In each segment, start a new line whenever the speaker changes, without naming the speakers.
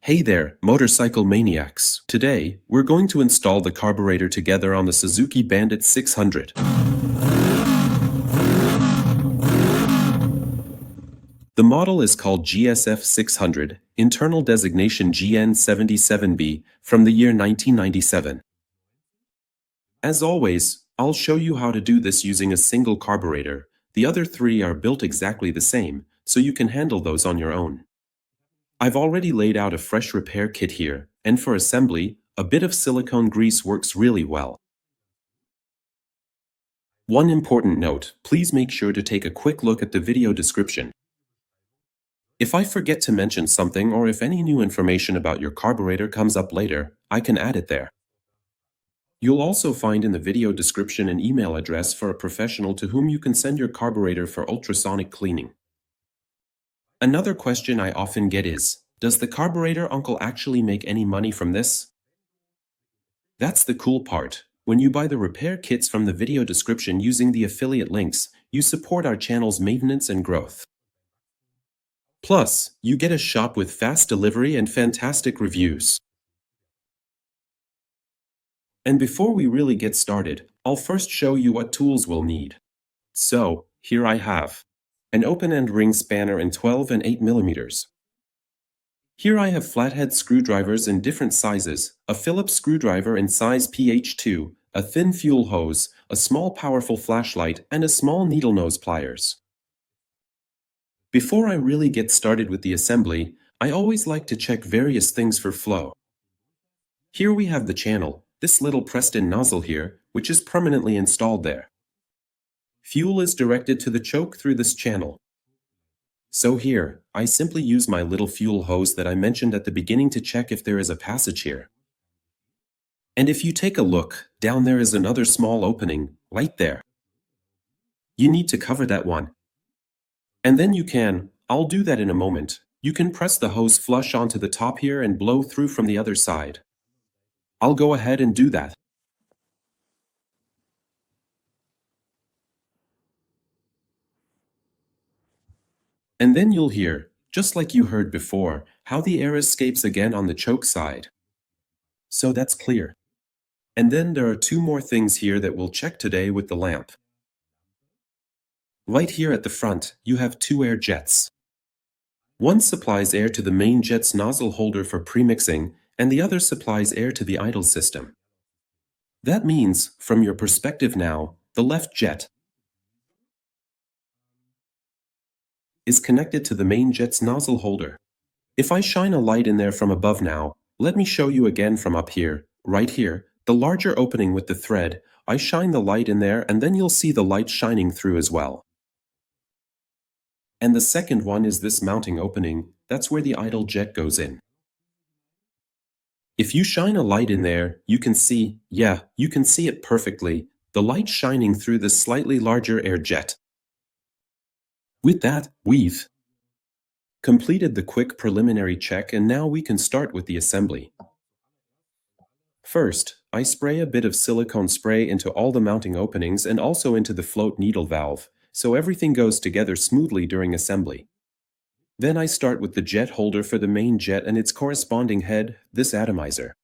Hey there, motorcycle maniacs. Today, we're going to install the carburetor together on the Suzuki Bandit 600. The model is called GSF600, internal designation GN77B, from the year 1997. As always, I'll show you how to do this using a single carburetor. The other three are built exactly the same, so you can handle those on your own. I've already laid out a fresh repair kit here, and for assembly, a bit of silicone grease works really well. One important note, please make sure to take a quick look at the video description. If I forget to mention something or if any new information about your carburetor comes up later, I can add it there. You'll also find in the video description an email address for a professional to whom you can send your carburetor for ultrasonic cleaning. Another question I often get is, does the carburetor uncle actually make any money from this? That's the cool part. When you buy the repair kits from the video description using the affiliate links, you support our channel's maintenance and growth. Plus, you get a shop with fast delivery and fantastic reviews. And before we really get started, I'll first show you what tools we'll need. So, here I have an open-end ring spanner in 12 and 8 mm. Here I have flathead screwdrivers in different sizes, a Phillips screwdriver in size PH2, a thin fuel hose, a small powerful flashlight, and a small needle nose pliers. Before I really get started with the assembly, I always like to check various things for flow. Here we have the channel, this little pressed-in nozzle here, which is permanently installed there. Fuel is directed to the choke through this channel. So here, I simply use my little fuel hose that I mentioned at the beginning to check if there is a passage here. And if you take a look, down there is another small opening, right there. You need to cover that one. And then I'll do that in a moment, you can press the hose flush onto the top here and blow through from the other side. I'll go ahead and do that. And then you'll hear, just like you heard before, how the air escapes again on the choke side. So that's clear. And then there are two more things here that we'll check today with the lamp. Right here at the front, you have two air jets. One supplies air to the main jet's nozzle holder for premixing, and the other supplies air to the idle system. That means, from your perspective now, the left jet is connected to the main jet's nozzle holder. If I shine a light in there from above now, let me show you again from up here, right here, the larger opening with the thread, I shine the light in there and then you'll see the light shining through as well. And the second one is this mounting opening, that's where the idle jet goes in. If you shine a light in there, you can see it perfectly, the light shining through the slightly larger air jet. With that, we've completed the quick preliminary check and now we can start with the assembly. First, I spray a bit of silicone spray into all the mounting openings and also into the float needle valve, so everything goes together smoothly during assembly. Then I start with the jet holder for the main jet and its corresponding head, this atomizer.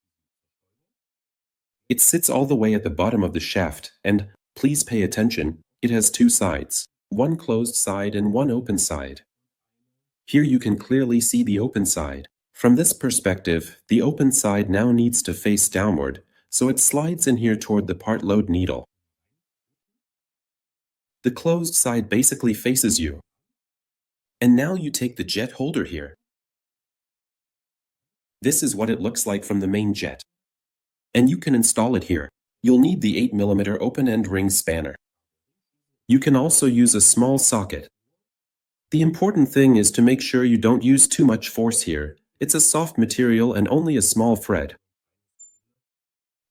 It sits all the way at the bottom of the shaft, and, please pay attention, it has two sides, one closed side and one open side. Here you can clearly see the open side. From this perspective, the open side now needs to face downward, so it slides in here toward the part load needle. The closed side basically faces you. And now you take the jet holder here. This is what it looks like from the main jet. And you can install it here. You'll need the 8 mm open-end ring spanner. You can also use a small socket. The important thing is to make sure you don't use too much force here. It's a soft material and only a small thread.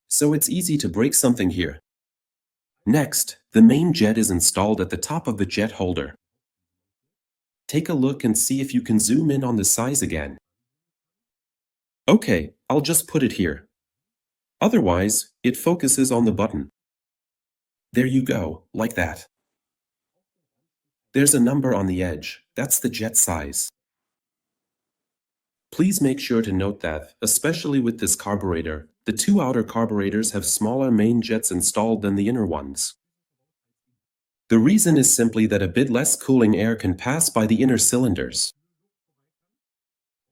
So it's easy to break something here. Next, the main jet is installed at the top of the jet holder. Take a look and see if you can zoom in on the size again. Okay, I'll just put it here. Otherwise, it focuses on the button. There you go, like that. There's a number on the edge, that's the jet size. Please make sure to note that, especially with this carburetor, the two outer carburetors have smaller main jets installed than the inner ones. The reason is simply that a bit less cooling air can pass by the inner cylinders.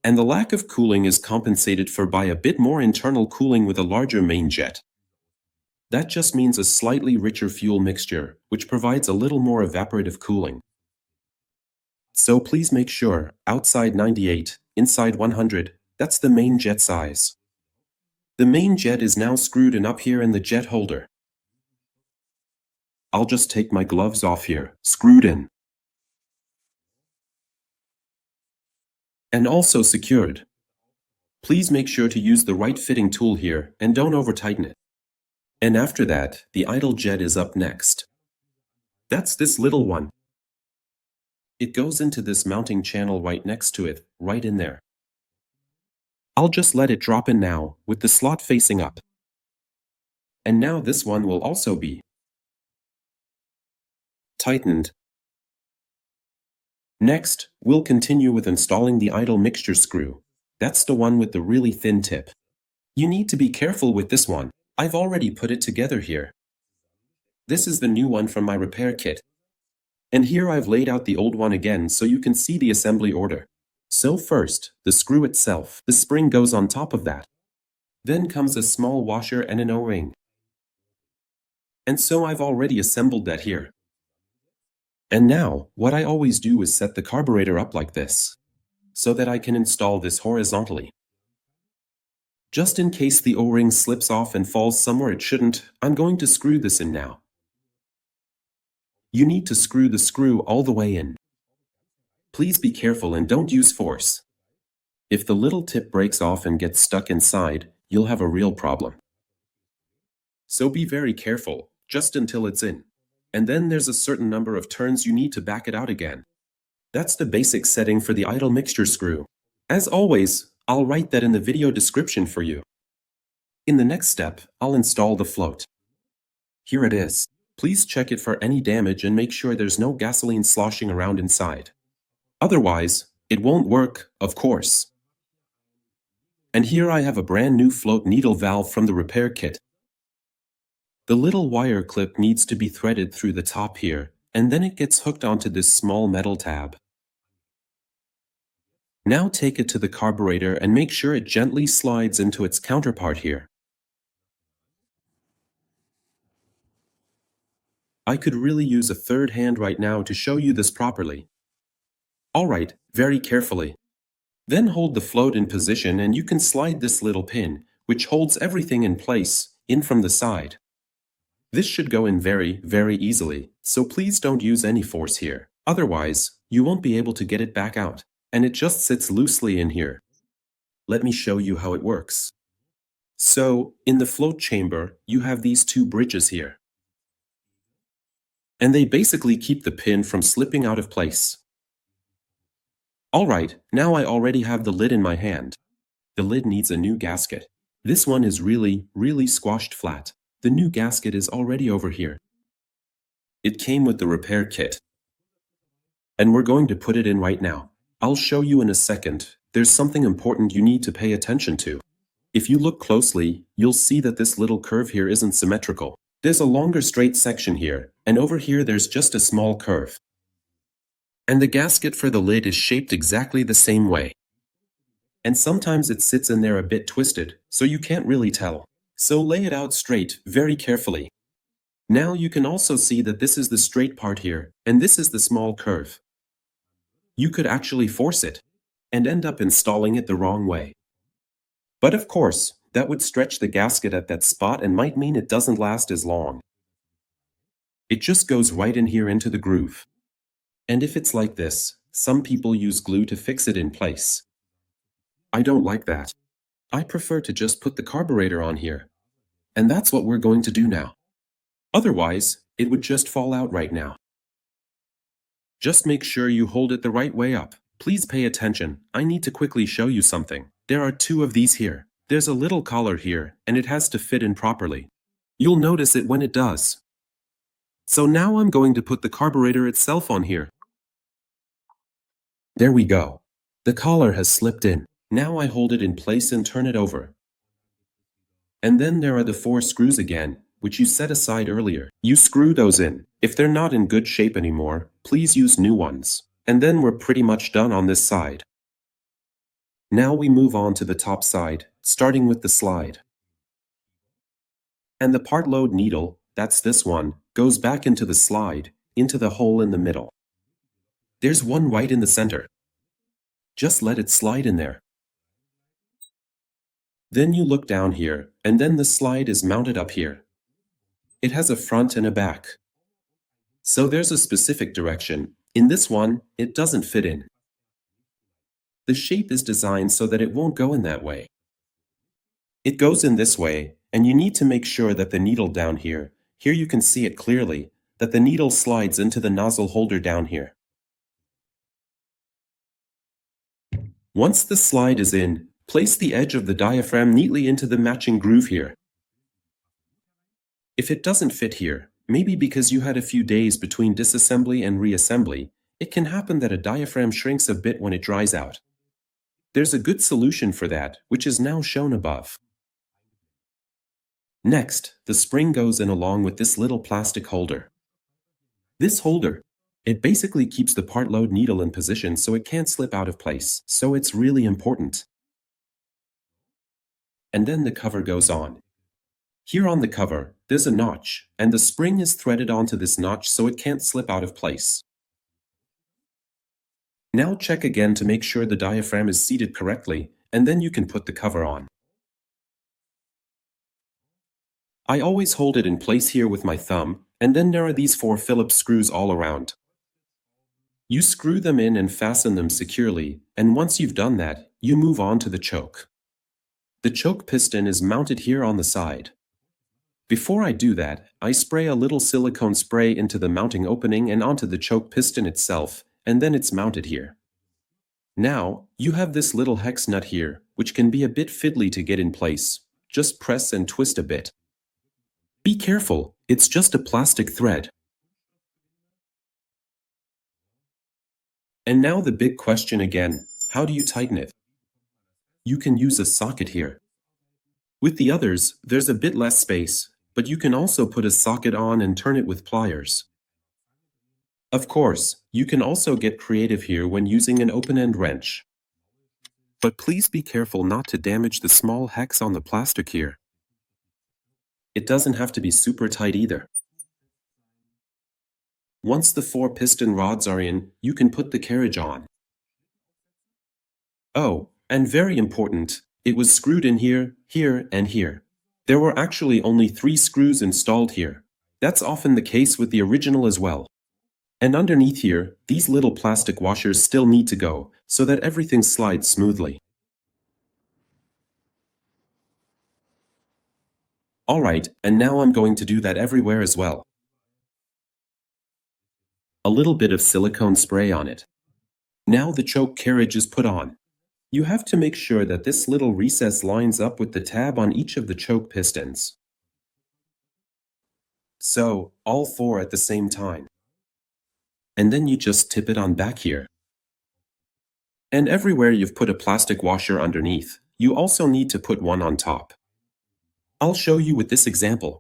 And the lack of cooling is compensated for by a bit more internal cooling with a larger main jet. That just means a slightly richer fuel mixture, which provides a little more evaporative cooling. So please make sure, outside 98, inside 100, that's the main jet size. The main jet is now screwed in up here in the jet holder. I'll just take my gloves off here, screwed in. And also secured. Please make sure to use the right fitting tool here and don't over-tighten it. And after that, the idle jet is up next. That's this little one. It goes into this mounting channel right next to it, right in there. I'll just let it drop in now, with the slot facing up. And now this one will also be tightened. Next, we'll continue with installing the idle mixture screw. That's the one with the really thin tip. You need to be careful with this one. I've already put it together here. This is the new one from my repair kit. And here I've laid out the old one again so you can see the assembly order. So first, the screw itself, the spring goes on top of that. Then comes a small washer and an O-ring. And so I've already assembled that here. And now, what I always do is set the carburetor up like this, so that I can install this horizontally. Just in case the O-ring slips off and falls somewhere it shouldn't, I'm going to screw this in now. You need to screw the screw all the way in. Please be careful and don't use force. If the little tip breaks off and gets stuck inside, you'll have a real problem. So be very careful, just until it's in. And then there's a certain number of turns you need to back it out again. That's the basic setting for the idle mixture screw. As always, I'll write that in the video description for you. In the next step, I'll install the float. Here it is. Please check it for any damage and make sure there's no gasoline sloshing around inside. Otherwise, it won't work, of course. And here I have a brand new float needle valve from the repair kit. The little wire clip needs to be threaded through the top here, and then it gets hooked onto this small metal tab. Now take it to the carburetor and make sure it gently slides into its counterpart here. I could really use a third hand right now to show you this properly. Alright, very carefully. Then hold the float in position and you can slide this little pin, which holds everything in place, in from the side. This should go in very, very easily, so please don't use any force here. Otherwise, you won't be able to get it back out, and it just sits loosely in here. Let me show you how it works. So, in the float chamber, you have these two bridges here. And they basically keep the pin from slipping out of place. Alright, now I already have the lid in my hand. The lid needs a new gasket. This one is really, really squashed flat. The new gasket is already over here. It came with the repair kit. And we're going to put it in right now. I'll show you in a second. There's something important you need to pay attention to. If you look closely, you'll see that this little curve here isn't symmetrical. There's a longer straight section here, and over here there's just a small curve. And the gasket for the lid is shaped exactly the same way. And sometimes it sits in there a bit twisted, so you can't really tell. So lay it out straight, very carefully. Now you can also see that this is the straight part here, and this is the small curve. You could actually force it, and end up installing it the wrong way. But of course, that would stretch the gasket at that spot and might mean it doesn't last as long. It just goes right in here into the groove. And if it's like this, some people use glue to fix it in place. I don't like that. I prefer to just put the carburetor on here. And that's what we're going to do now. Otherwise, it would just fall out right now. Just make sure you hold it the right way up. Please pay attention, I need to quickly show you something. There are two of these here. There's a little collar here, and it has to fit in properly. You'll notice it when it does. So now I'm going to put the carburetor itself on here. There we go. The collar has slipped in. Now I hold it in place and turn it over. And then there are the 4 screws again, which you set aside earlier. You screw those in. If they're not in good shape anymore, please use new ones. And then we're pretty much done on this side. Now we move on to the top side, starting with the slide. And the part load needle, that's this one, goes back into the slide, into the hole in the middle. There's one right in the center. Just let it slide in there. Then you look down here, and then the slide is mounted up here. It has a front and a back. So there's a specific direction. In this one, it doesn't fit in. The shape is designed so that it won't go in that way. It goes in this way, and you need to make sure that the needle down here you can see it clearly, that the needle slides into the nozzle holder down here. Once the slide is in, place the edge of the diaphragm neatly into the matching groove here. If it doesn't fit here, maybe because you had a few days between disassembly and reassembly, it can happen that a diaphragm shrinks a bit when it dries out. There's a good solution for that, which is now shown above. Next, the spring goes in along with this little plastic holder. This holder, it basically keeps the part load needle in position so it can't slip out of place, so it's really important. And then the cover goes on. Here on the cover, there's a notch, and the spring is threaded onto this notch so it can't slip out of place. Now check again to make sure the diaphragm is seated correctly, and then you can put the cover on. I always hold it in place here with my thumb, and then there are these 4 Phillips screws all around. You screw them in and fasten them securely, and once you've done that, you move on to the choke. The choke piston is mounted here on the side. Before I do that, I spray a little silicone spray into the mounting opening and onto the choke piston itself, and then it's mounted here. Now, you have this little hex nut here, which can be a bit fiddly to get in place. Just press and twist a bit. Be careful, it's just a plastic thread. And now the big question again, how do you tighten it? You can use a socket here. With the others, there's a bit less space, but you can also put a socket on and turn it with pliers. Of course, you can also get creative here when using an open-end wrench. But please be careful not to damage the small hex on the plastic here. It doesn't have to be super tight either. Once the 4 piston rods are in, you can put the carriage on. Oh, and very important, it was screwed in here, here, and here. There were actually only 3 screws installed here. That's often the case with the original as well. And underneath here, these little plastic washers still need to go, so that everything slides smoothly. Alright, and now I'm going to do that everywhere as well. A little bit of silicone spray on it. Now the choke carriage is put on. You have to make sure that this little recess lines up with the tab on each of the choke pistons. So, all 4 at the same time. And then you just tip it on back here. And everywhere you've put a plastic washer underneath, you also need to put one on top. I'll show you with this example.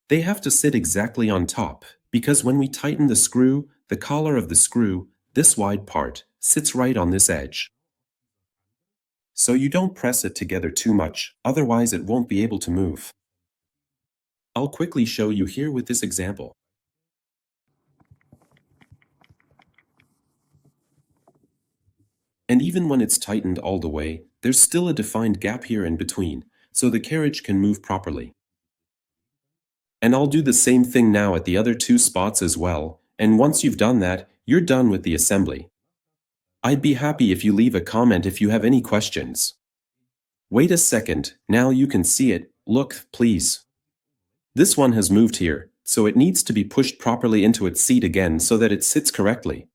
They have to sit exactly on top, because when we tighten the screw, the collar of the screw, this wide part, sits right on this edge. So you don't press it together too much, otherwise it won't be able to move. I'll quickly show you here with this example. And even when it's tightened all the way, there's still a defined gap here in between, so the carriage can move properly. And I'll do the same thing now at the other 2 spots as well, and once you've done that, you're done with the assembly. I'd be happy if you leave a comment if you have any questions. Wait a second, now you can see it, look, please. This one has moved here, so it needs to be pushed properly into its seat again so that it sits correctly.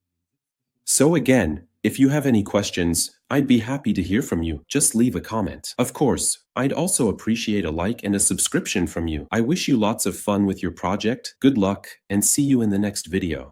So again, if you have any questions, I'd be happy to hear from you. Just leave a comment. Of course, I'd also appreciate a like and a subscription from you. I wish you lots of fun with your project, good luck, and see you in the next video.